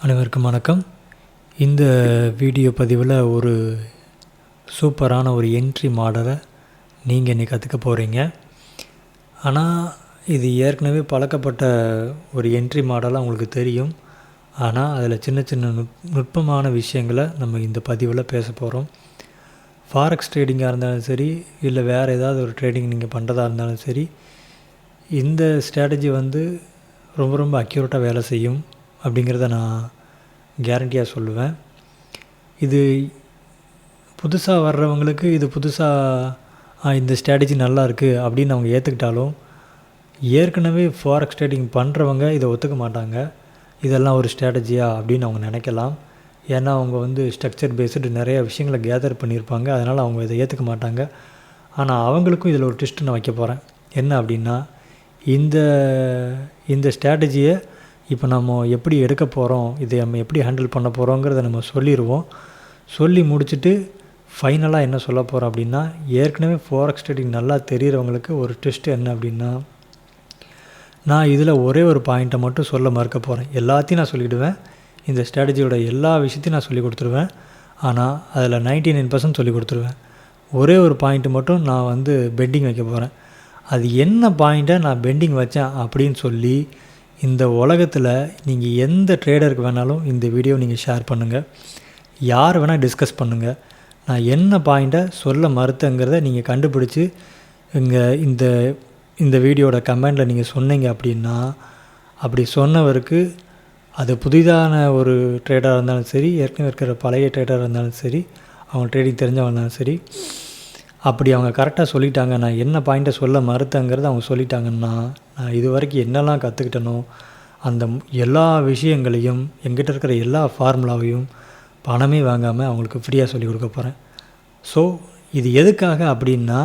அனைவருக்கும் வணக்கம். இந்த வீடியோ பதிவில் ஒரு சூப்பரான ஒரு என்ட்ரி மாடலை நீங்கள் இன்றைக்கி கற்றுக்க போகிறீங்க. ஆனால் இது ஏற்கனவே பழக்கப்பட்ட ஒரு என்ட்ரி மாடலாக உங்களுக்கு தெரியும். ஆனால் அதில் சின்ன சின்ன நுட்பமான விஷயங்களை நம்ம இந்த பதிவில் பேச போகிறோம். ஃபாரெக்ஸ் ட்ரேடிங்காக இருந்தாலும் சரி, இல்லை வேறு ஏதாவது ஒரு ட்ரேடிங் நீங்கள் பண்ணுறதா இருந்தாலும் சரி, இந்த ஸ்ட்ராட்டஜி ரொம்ப ரொம்ப அக்யூரேட்டாக வேலை செய்யும் அப்படிங்கிறத நான் கேரண்டியாக சொல்லுவேன். இது புதுசாக வர்றவங்களுக்கு இது புதுசாக இந்த ஸ்ட்ராட்டஜி நல்லா இருக்குது அப்படின்னு அவங்க ஏற்றுக்கிட்டாலும், ஏற்கனவே ஃபாரெக்ஸ் ட்ரேடிங் பண்ணுறவங்க இதை ஒத்துக்க மாட்டாங்க. இதெல்லாம் ஒரு ஸ்ட்ராட்டஜியா அப்படின்னு அவங்க நினைக்கலாம். ஏன்னா அவங்க ஸ்ட்ரக்சர் பேஸ்டு நிறைய விஷயங்களை கேதர் பண்ணியிருப்பாங்க. அதனால் அவங்க இதை ஏற்றுக்க மாட்டாங்க. ஆனால் அவங்களுக்கும் இதில் ஒரு ட்விஸ்ட் நான் வைக்க போகிறேன். என்ன அப்படின்னா, இந்த ஸ்ட்ராட்டஜியை இப்போ நம்ம எப்படி எடுக்க போகிறோம், இதை நம்ம எப்படி ஹேண்டில் பண்ண போகிறோங்கிறத நம்ம சொல்லிடுவோம். சொல்லி முடிச்சுட்டு ஃபைனலாக என்ன சொல்ல போகிறோம் அப்படின்னா, ஏற்கனவே ஃபாரெக்ஸ் ட்ரேடிங் நல்லா தெரிகிறவங்களுக்கு ஒரு ட்விஸ்ட் என்ன அப்படின்னா, நான் இதில் ஒரே ஒரு பாயிண்ட்டை மட்டும் சொல்ல மறுக்க போகிறேன். எல்லாத்தையும் நான் சொல்லிவிடுவேன். இந்த ஸ்ட்ராட்டஜியோட எல்லா விஷயத்தையும் நான் சொல்லி கொடுத்துருவேன். ஆனால் அதில் 99% சொல்லி கொடுத்துருவேன். ஒரே ஒரு பாயிண்ட்டு மட்டும் நான் பெண்டிங் வைக்க போகிறேன். அது என்ன பாயிண்ட்டை நான் பெண்டிங் வச்சேன் அப்படின்னு சொல்லி இந்த உலகத்தில் நீங்கள் எந்த ட்ரேடருக்கு வேணாலும் இந்த வீடியோ நீங்கள் ஷேர் பண்ணுங்கள். யார் வேணால் டிஸ்கஸ் பண்ணுங்கள். நான் என்ன பாயிண்ட்டை சொல்ல மறுத்தங்கிறத நீங்கள் கண்டுபிடிச்சி இந்த வீடியோட கமெண்டில் நீங்கள் சொன்னீங்க அப்படின்னா, அப்படி சொன்னவருக்கு அது புதிதான ஒரு ட்ரேடராக இருந்தாலும் சரி, ஏற்கனவே இருக்கிற பழைய ட்ரேடராக இருந்தாலும் சரி, அவங்க ட்ரேடிங் தெரிஞ்சவங்க இருந்தாலும் சரி, அப்படி அவங்க கரெக்டாக சொல்லிட்டாங்க, நான் என்ன பாயிண்ட்டை சொல்ல மறுத்தங்கிறத அவங்க சொல்லிட்டாங்கன்னா, நான் இது வரைக்கும் என்னெல்லாம் கற்றுக்கிட்டனோ அந்த எல்லா விஷயங்களையும், எங்கிட்ட இருக்கிற எல்லா ஃபார்முலாவையும் பணமே வாங்காமல் அவங்களுக்கு ஃப்ரீயாக சொல்லிக் கொடுக்க போகிறேன். ஸோ இது எதுக்காக அப்படின்னா,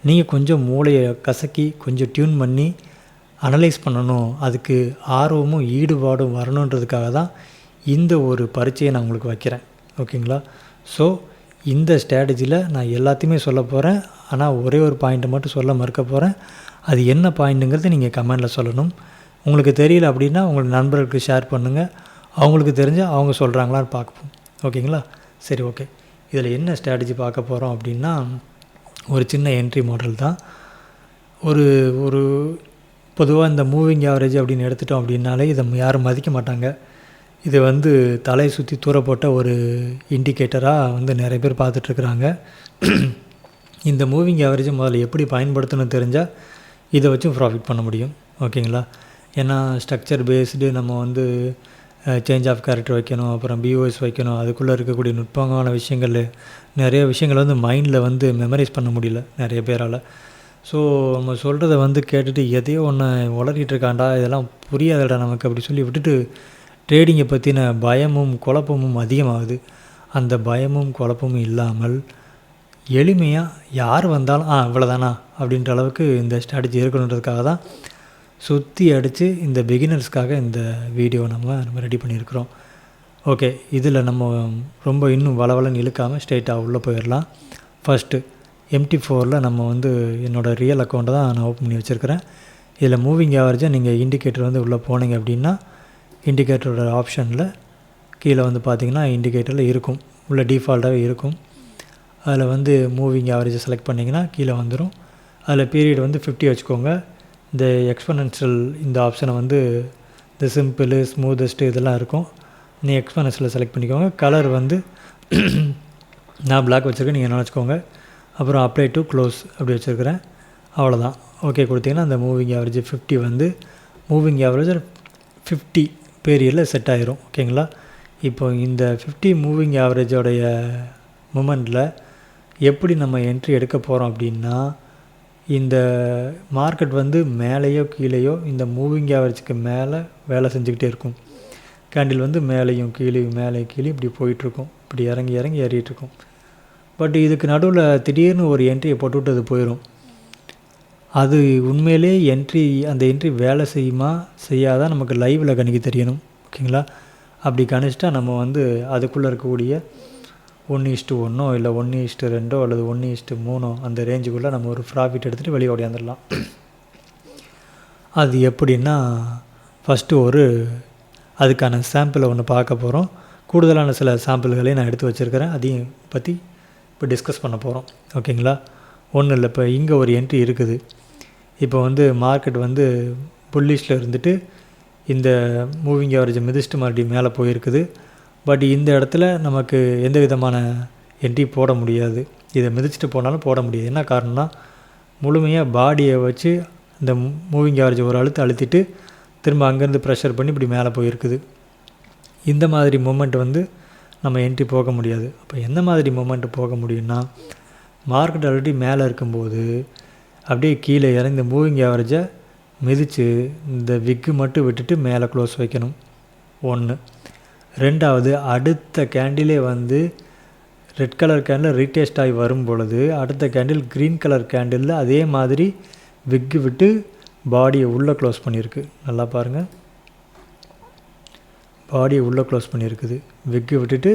நீங்கள் கொஞ்சம் மூளையை கசக்கி கொஞ்சம் டியூன் பண்ணி அனலைஸ் பண்ணணும், அதுக்கு ஆர்வமும் ஈடுபாடும் வரணுன்றதுக்காக தான் இந்த ஒரு பரீட்சையை நான் உங்களுக்கு வைக்கிறேன். ஓகேங்களா? ஸோ இந்த ஸ்ட்ராட்டஜியில் நான் எல்லாத்தையுமே சொல்ல போகிறேன். ஆனால் ஒரே ஒரு பாயிண்ட்டை மட்டும் சொல்ல மறுக்க போகிறேன். அது என்ன பாயிண்ட்டுங்கிறது நீங்கள் கமெண்டில் சொல்லணும். உங்களுக்கு தெரியல அப்படின்னா உங்கள் நண்பர்களுக்கு ஷேர் பண்ணுங்கள். அவங்களுக்கு தெரிஞ்சால் அவங்க சொல்கிறாங்களான்னு பார்ப்போம். ஓகேங்களா? சரி, ஓகே. இதில் என்ன ஸ்ட்ராட்டஜி பார்க்க போகிறோம் அப்படின்னா, ஒரு சின்ன என்ட்ரி மாடல் தான். ஒரு பொதுவாக இந்த மூவிங் ஆவரேஜ் அப்படின்னு எடுத்துட்டோம் அப்படின்னாலே இதை யாரும் மதிக்க மாட்டாங்க. இது தலையை சுற்றி தூர போட்ட ஒரு இண்டிகேட்டராக நிறைய பேர் பார்த்துட்ருக்குறாங்க. இந்த மூவிங் ஆவரேஜை முதல்ல எப்படி பயன்படுத்தணும்னு தெரிஞ்சால் இதை வச்சும் ப்ராஃபிட் பண்ண முடியும். ஓகேங்களா? ஏன்னா ஸ்ட்ரக்சர் பேஸ்டு நம்ம சேஞ்ச் ஆஃப் கேரக்டர் வைக்கணும், அப்புறம் பிஓஎஸ் வைக்கணும், அதுக்குள்ளே இருக்கக்கூடிய நுட்பமான விஷயங்கள் நிறைய விஷயங்கள் மைண்டில் மெமரைஸ் பண்ண முடியல நிறைய பேரால். ஸோ நம்ம சொல்கிறத கேட்டுட்டு எதையோ ஒன்று உளறிட்டு இருக்காண்டா, இதெல்லாம் புரியாதடா நமக்கு அப்படி சொல்லி விட்டுட்டு ட்ரேடிங்கை பற்றின பயமும் குழப்பமும் அதிகமாகுது. அந்த பயமும் குழப்பமும் இல்லாமல் எளிமையாக யார் வந்தாலும் இவ்வளோதானா அப்படின்ற அளவுக்கு இந்த ஸ்ட்ராட்டஜி இருக்கணுன்றதுக்காக தான் சுற்றி அடித்து இந்த பிகினர்ஸ்க்காக இந்த வீடியோ நம்ம ரெடி பண்ணியிருக்கிறோம். ஓகே, இதில் நம்ம ரொம்ப இன்னும் வளவலன்னு இழுக்காமல் ஸ்ட்ரெயிட்டாக உள்ளே போயிடலாம். ஃபஸ்ட்டு MT4 நம்ம என்னோடய ரியல் அக்கௌண்ட்டை தான் நான் ஓப்பன் பண்ணி வச்சுருக்கிறேன். இதில் மூவிங் ஆவரேஜாக நீங்கள் இண்டிகேட்டர் உள்ளே போனீங்க அப்படின்னா, இண்டிகேட்டரோட ஆப்ஷனில் கீழே பார்த்திங்கன்னா இண்டிகேட்டரில் இருக்கும், உள்ள டிஃபால்ட்டாகவே இருக்கும். அதில் மூவிங் ஆவரேஜை செலக்ட் பண்ணிங்கன்னா கீழே வந்துடும். அதில் பீரியட் 50 வச்சுக்கோங்க. இந்த எக்ஸ்பனன்ஷியல் இந்த ஆப்ஷனை இந்த சிம்பிள், ஸ்மூதஸ்ட்டு இதெல்லாம் இருக்கும். நீ எக்ஸ்பனன்ஷியல் செலக்ட் பண்ணிக்கோங்க. கலர் நான் பிளாக் வச்சுருக்கேன், நீங்கள் என்ன வச்சுக்கோங்க. அப்புறம் அப்ளை டு க்ளோஸ் அப்படி வச்சுருக்கிறேன். அவ்வளோதான். ஓகே கொடுத்தீங்கன்னா அந்த மூவிங் ஆவரேஜ் 50 மூவிங் ஆவரேஜ் 50 பீரியடில் செட் ஆகிரும். ஓகேங்களா? இப்போ இந்த 50 மூவிங் ஆவரேஜோடைய மூமெண்ட்டில் எப்படி நம்ம என்ட்ரி எடுக்க போகிறோம் அப்படின்னா, இந்த மார்க்கெட் மேலேயோ கீழேயோ இந்த மூவிங் ஆவரேஜுக்கு மேலே வேலை செஞ்சுக்கிட்டே இருக்கும். கேண்டில் மேலேயும் கீழேயும் மேலேயும் கீழே இப்படி போயிட்டுருக்கும், இப்படி இறங்கி இறங்கி ஏறிட்டுருக்கும். பட் இதுக்கு நடுவில் திடீர்னு ஒரு என்ட்ரியை போட்டுவிட்டு அது போயிடும். அது உண்மையிலே அந்த என்ட்ரி வேலை செய்யுமா செய்யாதான் நமக்கு லைவில் கணிக்க தெரியணும். ஓகேங்களா? அப்படி கணிச்சிட்டா நம்ம அதுக்குள்ளே இருக்கக்கூடிய 1:1 இல்லை 1:2 அல்லது 1:3 அந்த ரேஞ்சுக்குள்ளே நம்ம ஒரு ப்ராஃபிட் எடுத்துகிட்டு வெளியே ஓடியாந்துடலாம். அது எப்படின்னா, ஃபஸ்ட்டு ஒரு அதுக்கான சாம்பிளை ஒன்று பார்க்க போகிறோம். கூடுதலான சில சாம்பிள்களையும் நான் எடுத்து வச்சுருக்கிறேன். அதையும் பற்றி இப்போ டிஸ்கஸ் பண்ண போகிறோம். ஓகேங்களா? ஒன்றும் இல்லை, இப்போ இங்கே ஒரு என்ட்ரி இருக்குது. இப்போ வந்து மார்க்கெட் வந்து புல்லிஷில் இருந்துட்டு இந்த மூவிங் ஆவரேஜை மிதிச்சுட்டு மறுபடியும் மேலே போயிருக்குது. பட் இந்த இடத்துல நமக்கு எந்த விதமான என்ட்ரி போட முடியாது. இதை மிதிச்சுட்டு போனாலும் போட முடியாது. என்ன காரணம்னா, முழுமையாக பாடியை வச்சு இந்த மூவிங் ஆவரேஜ் ஒரு அழுத்திட்டு திரும்ப அங்கேருந்து ப்ரெஷர் பண்ணி இப்படி மேலே போயிருக்குது. இந்த மாதிரி மூமெண்ட் வந்து நம்ம என்ட்ரி போக முடியாது. அப்போ எந்த மாதிரி மூமெண்ட்டு போக முடியும்னா, மார்க்கெட் ஆல்ரெடி மேலே இருக்கும்போது அப்படியே கீழே இறங்கி இந்த மூவிங் ஆவரேஜை மிதித்து இந்த விக்கு மட்டும் விட்டுட்டு மேலே க்ளோஸ் வைக்கணும். ஒன்று. ரெண்டாவது, அடுத்த கேண்டிலே வந்து ரெட் கலர் கேண்டில் ரீடெஸ்ட் ஆகி வரும் பொழுது அடுத்த கேண்டில் க்ரீன் கலர் கேண்டிலில் அதே மாதிரி விக்கு விட்டு பாடியை உள்ளே க்ளோஸ் பண்ணியிருக்கு. நல்லா பாருங்கள், பாடியை உள்ளே க்ளோஸ் பண்ணியிருக்குது. விக்கு விட்டுட்டு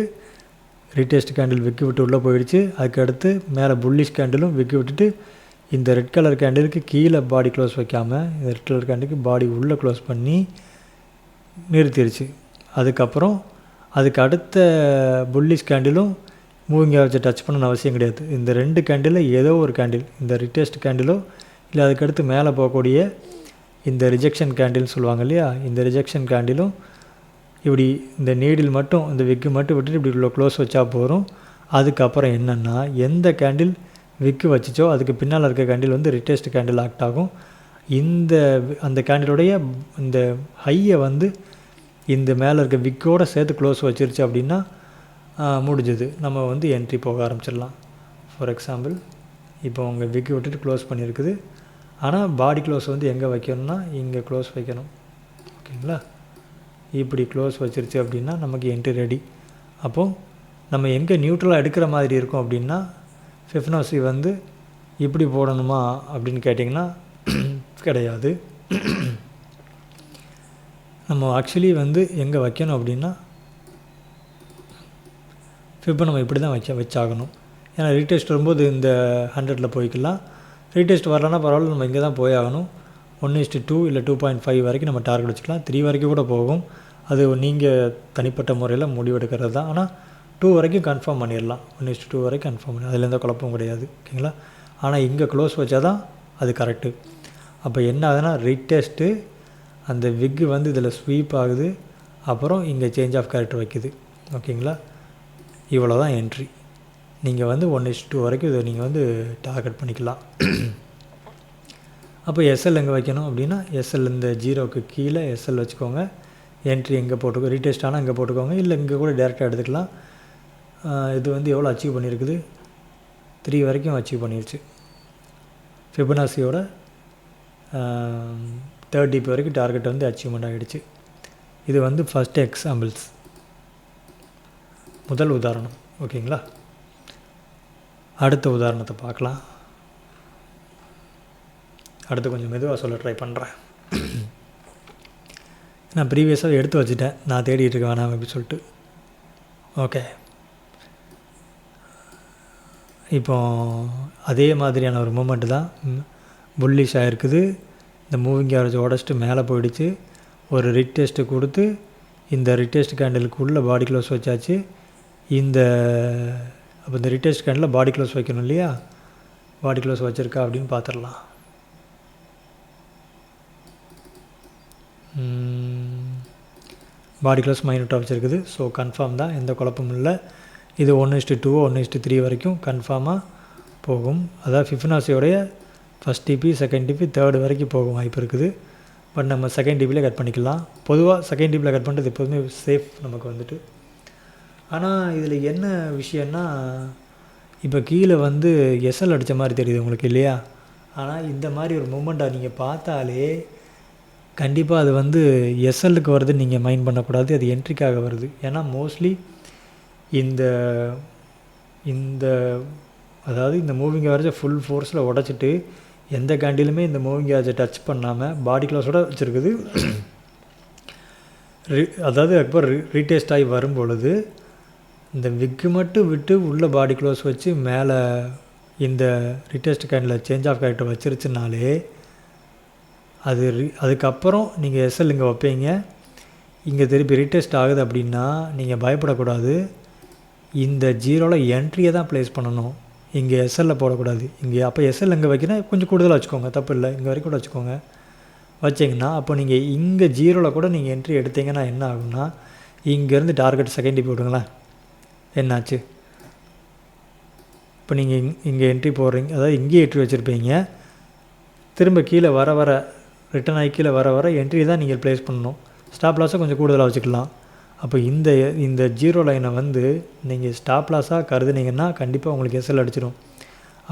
ரீடெஸ்ட் கேண்டில் விக்கு விட்டு உள்ளே போயிடுச்சு. அதுக்கடுத்து மேலே புல்லிஷ் கேண்டிலும் விக்கு விட்டுட்டு இந்த ரெட் கலர் கேண்டிலுக்கு கீழே பாடி க்ளோஸ் வைக்காமல் இந்த ரெட் கலர் கேண்டிலுக்கு பாடி உள்ளே க்ளோஸ் பண்ணி நிறுத்திடுச்சு. அதுக்கப்புறம் அதுக்கு அடுத்த புல்லிஷ் கேண்டிலும் மூவிங் ஆவரேஜை டச் பண்ணணும்னு அவசியம் கிடையாது. இந்த ரெண்டு கேண்டிலில் ஏதோ ஒரு கேண்டில், இந்த ரிட்டெஸ்ட் கேண்டிலோ இல்லை அதுக்கடுத்து மேலே போகக்கூடிய இந்த ரிஜெக்ஷன் கேண்டில்னு சொல்லுவாங்க இல்லையா, இந்த ரிஜெக்ஷன் கேண்டிலும் இப்படி இந்த நீடில் மட்டும் இந்த விக்கு மட்டும் விட்டுட்டு இப்படி உள்ள க்ளோஸ் வச்சா போகிறோம். அதுக்கப்புறம் என்னென்னா, எந்த கேண்டில் விக்கு வச்சிச்சோ அதுக்கு பின்னால் இருக்க கேண்டில் வந்து ரிட்டெஸ்ட் கேண்டில் ஆக்ட் ஆகும். அந்த கேண்டிலுடைய இந்த ஹையை வந்து இந்த மேலே இருக்க விக்கோடு சேர்த்து க்ளோஸ் வச்சிருச்சு அப்படின்னா முடிஞ்சது, நம்ம வந்து என்ட்ரி போக ஆரம்பிச்சிடலாம். ஃபார் எக்ஸாம்பிள், இப்போ உங்கள் விக்கு விட்டுட்டு க்ளோஸ் பண்ணியிருக்குது. ஆனால் பாடி க்ளோஸ் வந்து எங்கே வைக்கணும்னா இங்கே க்ளோஸ் வைக்கணும். ஓகேங்களா? இப்படி க்ளோஸ் வச்சிருச்சு அப்படின்னா நமக்கு என்ட்ரி ரெடி. அப்போது நம்ம எங்கே நியூட்ரலாக எடுக்கிற மாதிரி இருக்கும் அப்படின்னா, ஃபிபனாசி வந்து இப்படி போடணுமா அப்படின்னு கேட்டிங்கன்னா கிடையாது. நம்ம ஆக்சுவலி வந்து எங்கே வைக்கணும் அப்படின்னா ஃபிப்பை நம்ம இப்படி தான் வச்சாகணும். ஏன்னா ரீடெஸ்ட் வரும்போது இந்த 100ல் போய்க்கலாம். ரீடெஸ்ட் வரலன்னா பரவாயில்ல, நம்ம இங்கே தான் போயாகணும். 1:2 இல்லை 2.5 வரைக்கும் நம்ம டார்கெட் வச்சுக்கலாம். 3 வரைக்கும் கூட போகும். அது நீங்கள் தனிப்பட்ட முறையில் முடிவெடுக்கிறது தான். ஆனால் 2 வரைக்கும் கன்ஃபார்ம் பண்ணிடலாம். 1:2 வரைக்கும் கன்ஃபார்ம் பண்ணி அதில் எந்த குழப்பமும் கிடையாது. ஓகேங்களா? ஆனால் இங்கே க்ளோஸ் வச்சா தான் அது கரெக்டு. அப்போ என்ன ஆகுதுன்னா, ரீடெஸ்ட்டு அந்த விக்கு வந்து இதில் ஸ்வீப் ஆகுது. அப்புறம் இங்கே சேஞ்ச் ஆஃப் கேரக்டர் வைக்குது. ஓகேங்களா? இவ்வளோ தான் என்ட்ரி. நீங்கள் வந்து 1:2 வரைக்கும் இதை நீங்கள் வந்து டார்கெட் பண்ணிக்கலாம். அப்போ எஸ்எல் எங்கே வைக்கணும் அப்படின்னா, எஸ்எல் இந்த 0க்கு கீழே எஸ்எல் வச்சுக்கோங்க. என்ட்ரி எங்கே போட்டுக்கோ, ரீடெஸ்ட் ஆனால் இங்கே போட்டுக்கோங்க, இல்லை இங்கே கூட டேரெக்டாக எடுத்துக்கலாம். இது வந்து எவ்வளோ அச்சீவ் பண்ணியிருக்குது, 3 வரைக்கும் அச்சீவ் பண்ணிடுச்சு. ஃபிபனாசியோட 30 வரைக்கும் டார்கெட் வந்து அச்சீவ்மெண்ட் ஆகிடுச்சு. இது வந்து ஃபஸ்ட்டு எக்ஸாம்பிள்ஸ், முதல் உதாரணம். ஓகேங்களா? அடுத்த உதாரணத்தை பார்க்கலாம். அடுத்து கொஞ்சம் மெதுவாக சொல்ல ட்ரை பண்ணுறேன். நான் ப்ரீவியஸாக எடுத்து வச்சுட்டேன், நான் தேடிட்டு இருக்க வேணாம் அப்படி சொல்லிட்டு. ஓகே, இப்போ அதே மாதிரியான ஒரு மூமெண்ட்டு தான் புல்லிஷ் ஆகிருக்குது. இந்த மூவிங் ஆவரேஜ் உடச்சிட்டு மேலே போயிடுச்சு. ஒரு ரிட்டெஸ்ட்டு கொடுத்து இந்த ரிட்டெஸ்ட் கேண்டிலுக்கு உள்ள பாடி க்ளோஸ் வச்சாச்சு. அப்போ இந்த ரிட்டெஸ்ட் கேண்டில் பாடி க்ளோஸ் வைக்கணும் இல்லையா, பாடி க்ளோஸ் வச்சுருக்கா அப்படின்னு பார்த்துடலாம். பாடி க்ளோஸ் மைனூட்டாக வச்சுருக்குது. ஸோ கன்ஃபார்ம் தான், எந்த குழப்பமும் இல்லை. இது 1:2 1:3 வரைக்கும் கன்ஃபார்மாக போகும். அதாவது ஃபிபனாசியோடைய first TP, second TP, third வரைக்கும் போகும் வாய்ப்பு இருக்குது. பட் நம்ம செகண்ட் டிபியில் கட் பண்ணிக்கலாம். பொதுவாக செகண்ட் டிபியில் கட் பண்ணுறது எப்போதுமே சேஃப் நமக்கு வந்துட்டு. ஆனால் இதில் என்ன விஷயம்னா, இப்போ கீழே வந்து எஸ்எல் அடித்த மாதிரி தெரியுது உங்களுக்கு இல்லையா. ஆனால் இந்த மாதிரி ஒரு மூமெண்ட்டை நீங்கள் பார்த்தாலே கண்டிப்பாக அது வந்து எஸ்எல்லுக்கு வருதுன்னு நீங்கள் மைண்ட் பண்ணக்கூடாது, அது என்ட்ரிக்காக வருது. ஏன்னா மோஸ்ட்லி இந்த அதாவது இந்த மூவிங் ஆவரேஜை ஃபுல் ஃபோர்ஸில் உடச்சிட்டு எந்த கேண்டிலுமே இந்த மூவிங் ஆவரேஜை டச் பண்ணாமல் பாடி க்ளோஸோட வச்சுருக்குது. அதாவது அதுக்கப்புறம் ரீடெஸ்ட் ஆகி வரும் பொழுது இந்த விக்கு மட்டும் விட்டு உள்ள பாடி க்ளோஸ் வச்சு மேலே இந்த ரிட்டெஸ்ட் கேண்டில் சேஞ்ச் ஆஃப் கேரக்டர் வச்சிருச்சுனாலே அதுக்கப்புறம் நீங்கள் எஸ்எல் இங்கே வைப்பீங்க. இங்கே திருப்பி ரீடெஸ்ட் ஆகுது அப்படின்னா நீங்கள் பயப்படக்கூடாது. இந்த ஜீரோவில் என்ட்ரியை தான் ப்ளேஸ் பண்ணணும். இங்கே எஸ்எல்லில் போடக்கூடாது. இங்கே அப்போ எஸ்எல் இங்கே வைக்கணும், கொஞ்சம் கூடுதலாக வச்சுக்கோங்க, தப்பு இல்லை, இங்கே வரைக்கும் கூட வச்சுக்கோங்க. வச்சிங்கன்னா அப்போ நீங்கள் இங்கே ஜீரோவில் கூட நீங்கள் என்ட்ரி எடுத்தீங்கன்னா என்ன ஆகும்னா, இங்கேருந்து டார்கெட் செகண்ட் டிபி விடுங்களேன், என்னாச்சு? இப்போ நீங்கள் இங்கே என்ட்ரி போடுறீங்க, அதாவது இங்கேயே என்ட்ரி வச்சுருப்பீங்க. திரும்ப கீழே வர வர ரிட்டன் ஆகி கீழே வர வர என்ட்ரி தான் நீங்கள் ப்ளேஸ் பண்ணணும். ஸ்டாப் லாஸை கொஞ்சம் கூடுதலாக வச்சுக்கலாம். அப்போ இந்த ஜீரோ லைனை வந்து நீங்கள் ஸ்டாப் லாஸாக கருதுனீங்கன்னா கண்டிப்பாக உங்களுக்கு எஸ்எல் அடிச்சிடும்.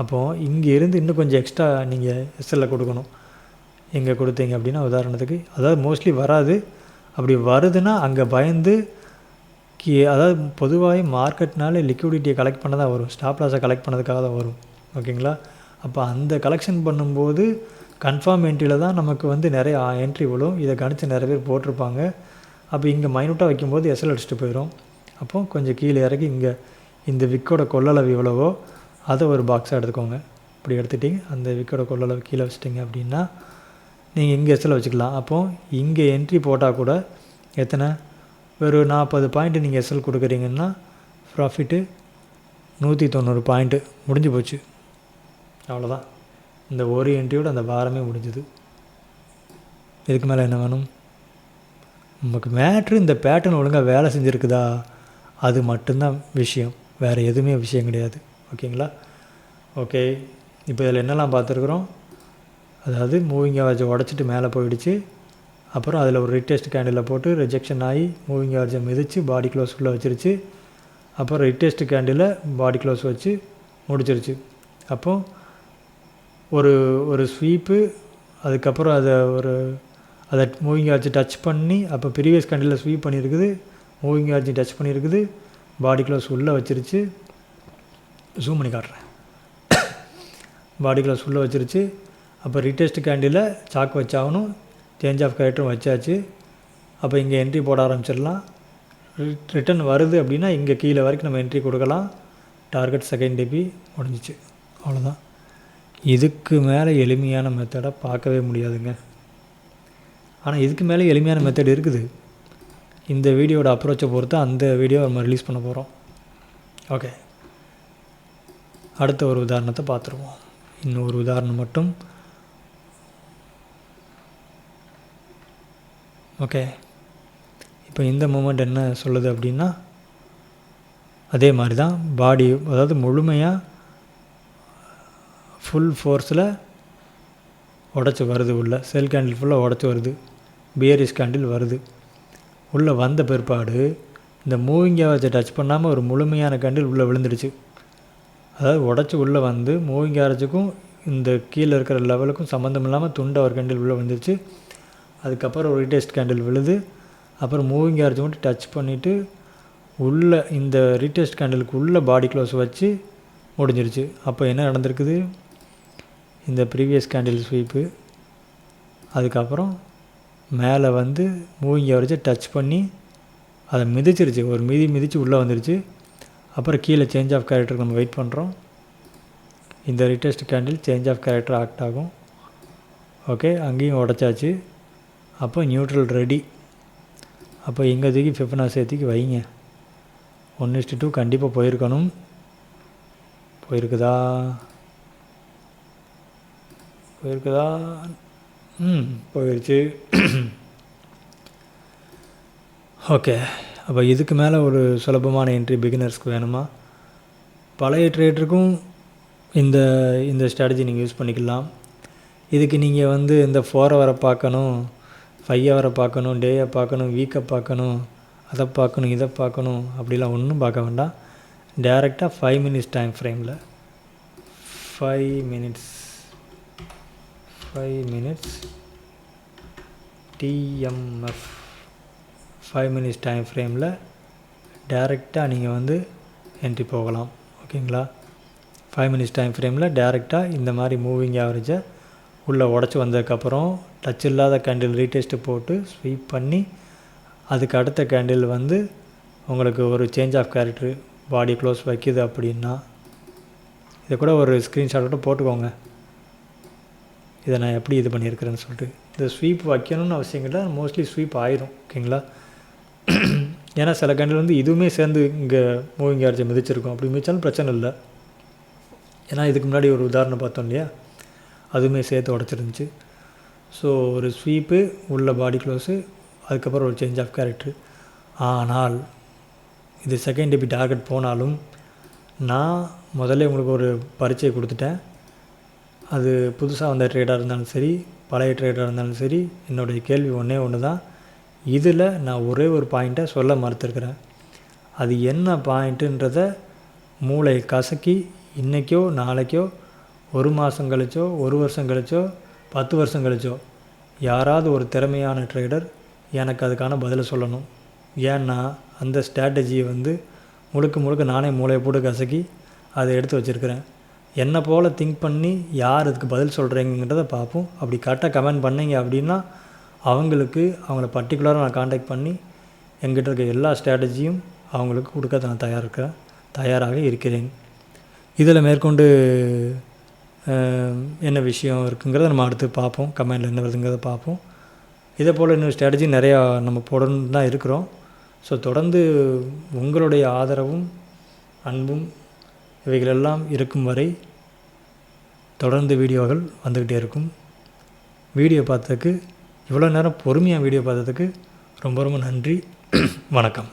அப்போது இங்கே இருந்து இன்னும் கொஞ்சம் எக்ஸ்ட்ரா நீங்கள் எஸ்எல்லில் கொடுக்கணும். எங்கே கொடுத்தீங்க அப்படின்னா உதாரணத்துக்கு, அதாவது மோஸ்ட்லி வராது. அப்படி வருதுன்னா அங்கே பயந்து அதாவது பொதுவாகவே மார்க்கெட்னாலே லிக்விடிட்டியை கலெக்ட் பண்ண தான் வரும், ஸ்டாப் லாஸை கலெக்ட் பண்ணதுக்காக தான் வரும். ஓகேங்களா? அப்போ அந்த கலெக்ஷன் பண்ணும்போது கன்ஃபார்ம் என்ட்ரியில் தான் நமக்கு வந்து நிறைய என்ட்ரி விழும். இதை கணித்து நிறைய பேர் போட்டிருப்பாங்க. அப்போ இங்கே மைனூட்டாக வைக்கும்போது எஸ்எல் அடிச்சுட்டு போயிடும். அப்போது கொஞ்சம் கீழே இறக்கி இங்கே இந்த விக்கோட கொள்ளளவு எவ்வளவோ அதை ஒரு பாக்ஸாக எடுத்துக்கோங்க. இப்படி எடுத்துகிட்டிங்க, அந்த விக்கோட கொள்ளளவு கீழே வச்சுட்டிங்க அப்படின்னா நீங்கள் இங்கே எஸ்எல் வச்சுக்கலாம். அப்போது இங்கே என்ட்ரி போட்டால் கூட எத்தனை, ஒரு 40 பாயிண்ட்டு நீங்கள் எஸ்எல் கொடுக்குறீங்கன்னா ப்ராஃபிட்டு 190 பாயிண்ட்டு முடிஞ்சு போச்சு. அவ்வளோதான். இந்த ஒரு என்ட்ரியோட அந்த வாரமே முடிஞ்சுது. இதுக்கு மேலே என்ன வேணும்? நமக்கு மேட்ரு இந்த பேட்டர்ன் ஒழுங்காக வேலை செஞ்சுருக்குதா, அது மட்டும்தான் விஷயம், வேறு எதுவுமே விஷயம் கிடையாது. ஓகேங்களா? ஓகே, இப்போ இதில் என்னெல்லாம் பார்த்துருக்குறோம்? அதாவது மூவிங் ஆவரேஜை உடச்சிட்டு மேலே போயிடுச்சு. அப்புறம் அதில் ஒரு ரீடெஸ்ட் கேண்டிலில் போட்டு ரிஜெக்ஷன் ஆகி மூவிங் ஆவரேஜை மிதித்து பாடி க்ளோஸ் உள்ளே வச்சிருச்சு. அப்புறம் ரீடெஸ்ட் கேண்டிலில் பாடி க்ளோஸ் வச்சு முடிச்சிருச்சு. அப்போது ஒரு ஸ்வீப்பு, அதுக்கப்புறம் அதை மூவிங் ஆவரேஜ் டச் பண்ணி, அப்போ ப்ரீவியஸ் கேண்டிலில் ஸ்வீப் பண்ணியிருக்குது, மூவிங் ஆவரேஜ் டச் பண்ணியிருக்குது, பாடி க்ளோஸ் உள்ளே வச்சிருச்சு. ஜூம் பண்ணி காட்டுறேன். பாடி க்ளோஸ் உள்ளே வச்சிருச்சு. அப்போ ரீடெஸ்ட் கேண்டிலில் சாக் வச்சாகணும், சேஞ்ச் ஆஃப் கேரக்டரும் வச்சாச்சு. அப்போ இங்கே என்ட்ரி போட ஆரம்பிச்சிடலாம். ரிட்டன் வருது அப்படின்னா இங்கே கீழே வரைக்கும் நம்ம என்ட்ரி கொடுக்கலாம். டார்கெட் செகண்ட் டிபி முடிஞ்சிச்சு. அவ்வளோதான். இதுக்கு மேலே எளிமையான மெத்தடை பார்க்கவே முடியாதுங்க. ஆனால் இதுக்கு மேலே எளிமையான மெத்தட் இருக்குது. இந்த வீடியோட அப்ரோச்சை பொறுத்து அந்த வீடியோ நம்ம ரிலீஸ் பண்ண போகிறோம். ஓகே, அடுத்த ஒரு உதாரணத்தை பார்த்துருவோம். இன்னொரு உதாரணம் மட்டும். ஓகே, இப்போ இந்த மூமெண்ட் என்ன சொல்லுது அப்படின்னா, அதே மாதிரி தான் பாடி, அதாவது முழுமையாக ஃபுல் ஃபோர்ஸில் உடச்சி வருது. உள்ள செல் கேண்டில் ஃபுல்லாக உடச்சி வருது, பியரிஷ் கேண்டில் வருது. உள்ளே வந்த பிற்பாடு இந்த மூவிங் ஆவரேஜை டச் பண்ணாமல் ஒரு முழுமையான கேண்டில் உள்ளே விழுந்துடுச்சு. அதாவது உடச்சி உள்ளே வந்து மூவிங் ஆவரேஜுக்கும் இந்த கீழே இருக்கிற லெவலுக்கும் சம்மந்தம் இல்லாமல் துண்டாக ஒரு கேண்டில் உள்ளே வந்துடுச்சு. அதுக்கப்புறம் ஒரு ரீடெஸ்ட் கேண்டில் விழுது. அப்புறம் மூவிங் ஆவரேஜ் மட்டும் டச் பண்ணிவிட்டு உள்ளே இந்த ரீடெஸ்ட் கேண்டிலுக்கு உள்ளே பாடி க்ளோஸ் வச்சு முடிஞ்சிருச்சு. அப்போ என்ன நடந்திருக்குது? இந்த ப்ரீவியஸ் கேண்டில் ஸ்வீப்பு, அதுக்கப்புறம் மேலே வந்து மூவிங் ஆவரேஜை டச் பண்ணி அதை மிதிச்சிருச்சு, ஒரு மிதித்து உள்ளே வந்துருச்சு. அப்புறம் கீழே சேஞ்ச் ஆஃப் கேரக்டருக்கு நம்ம வெயிட் பண்ணுறோம். இந்த retest candle change of character act ஆகும். ஓகே, அங்கேயும் உடச்சாச்சு. அப்போ நியூட்ரல் ரெடி. அப்போ இங்கே தூக்கி ஃபிஃபனாசி தூக்கி வைங்க. 1:2 கண்டிப்பாக போயிருக்கணும். போயிருக்குதா? போயிடுச்சு. ஓகே, அப்போ இதுக்கு மேலே ஒரு சுலபமான என்ட்ரி பிகினர்ஸ்க்கு வேணுமா? பழைய ட்ரேடருக்கும் இந்த ஸ்ட்ராட்டஜி நீங்கள் யூஸ் பண்ணிக்கலாம். இதுக்கு நீங்கள் வந்து இந்த 4 ஹவரை பார்க்கணும், 5 ஹவரை பார்க்கணும், டேயை பார்க்கணும், வீக்கை பார்க்கணும், அதை பார்க்கணும், இதை பார்க்கணும், அப்படிலாம் ஒன்றும் பார்க்க வேண்டாம். டைரெக்டாக 5 மினிட்ஸ் டைம் ஃப்ரேமில் 5 மினிட்ஸ் டிஎம்எஃப் 5 மினிட்ஸ் டைம் ஃப்ரேமில் டைரெக்டாக நீங்கள் வந்து என்ட்ரி போகலாம். ஓகேங்களா? 5 மினிட்ஸ் டைம் ஃப்ரேமில் டைரெக்டாக இந்த மாதிரி மூவிங் ஆவரேஜை உள்ளே உடச்சி வந்ததுக்கப்புறம் டச் இல்லாத கேண்டில் ரீடெஸ்ட்டு போட்டு ஸ்வீப் பண்ணி அதுக்கு அடுத்த கேண்டில் வந்து உங்களுக்கு ஒரு change of character body close வைக்கிது அப்படின்னா, இதை கூட ஒரு ஸ்க்ரீன்ஷாட் கூட போட்டுக்கோங்க, இதை நான் எப்படி இது பண்ணியிருக்கிறேன்னு சொல்லிட்டு. இந்த ஸ்வீப் வைக்கணும்னு அவசியம் இல்லை, மோஸ்ட்லி ஸ்வீப் ஆயிரும். ஓகேங்களா? ஏன்னா சில கேண்டில் வந்து இதுவுமே சேர்ந்து இங்கே மூவிங் ஆவரேஜை மிதிச்சிருக்கும். அப்படி மிதிச்சாலும் பிரச்சனை இல்லை. ஏன்னா இதுக்கு முன்னாடி ஒரு உதாரணம் பார்த்தோம் இல்லையா, அதுவுமே சேர்த்து உடச்சிருந்துச்சு. ஸோ ஒரு ஸ்வீப்பு உள்ள பாடி க்ளோஸு, அதுக்கப்புறம் ஒரு சேஞ்ச் ஆஃப் கேரக்டர். ஆனால் இது செகண்ட் டிபி டார்கெட் போனாலும் நான் முதல்ல உங்களுக்கு ஒரு பரீட்சை கொடுத்துட்டேன். அது புதுசாக வந்த ட்ரேடாக இருந்தாலும் சரி, பழைய ட்ரேடாக இருந்தாலும் சரி, என்னுடைய கேள்வி ஒன்று தான். இதில் நான் ஒரே ஒரு பாயிண்ட்டை சொல்ல மறுத்துருக்கிறேன். அது என்ன பாயிண்ட்டுன்றதை மூளை கசக்கி இன்றைக்கோ நாளைக்கோ 1 மாதம் கழிச்சோ 1 வருஷம் கழிச்சோ 10 வருஷம் கழிச்சோ யாராவது ஒரு திறமையான ட்ரேடர் எனக்கு அதுக்கான பதிலை சொல்லணும். ஏன்னா அந்த ஸ்ட்ராட்டஜியை வந்து முழுக்க நானே மூளையை போட்டு கசக்கி அதை எடுத்து வச்சுருக்கிறேன். என்னை போல் திங்க் பண்ணி யார் அதுக்கு பதில் சொல்கிறீங்கன்றதை பார்ப்போம். அப்படி கரெக்டாக கமெண்ட் பண்ணிங்க அப்படின்னா அவங்களுக்கு அவங்கள பர்டிகுலராக நான் காண்டாக்ட் பண்ணி என்கிட்ட இருக்க எல்லா ஸ்ட்ராட்டஜியும் அவங்களுக்கு கொடுக்க நான் தயாராக இருக்கிறேன். இதில் மேற்கொண்டு என்ன விஷயம் இருக்குங்கிறத நம்ம அடுத்து பார்ப்போம். கமெண்டில் என்ன வருதுங்கிறத பார்ப்போம். இதே போல் இன்னும் ஸ்ட்ராட்டஜி நிறையா நம்ம போடணுன்னு தான் இருக்கிறோம். ஸோ தொடர்ந்து உங்களுடைய ஆதரவும் அன்பும் இவைகளெல்லாம் இருக்கும் வரை தொடர்ந்து வீடியோகள் வந்துக்கிட்டே இருக்கும். வீடியோ பார்த்ததுக்கு, இவ்வளோ நேரம் பொறுமையாக வீடியோ பார்த்ததுக்கு ரொம்ப ரொம்ப நன்றி. வணக்கம்.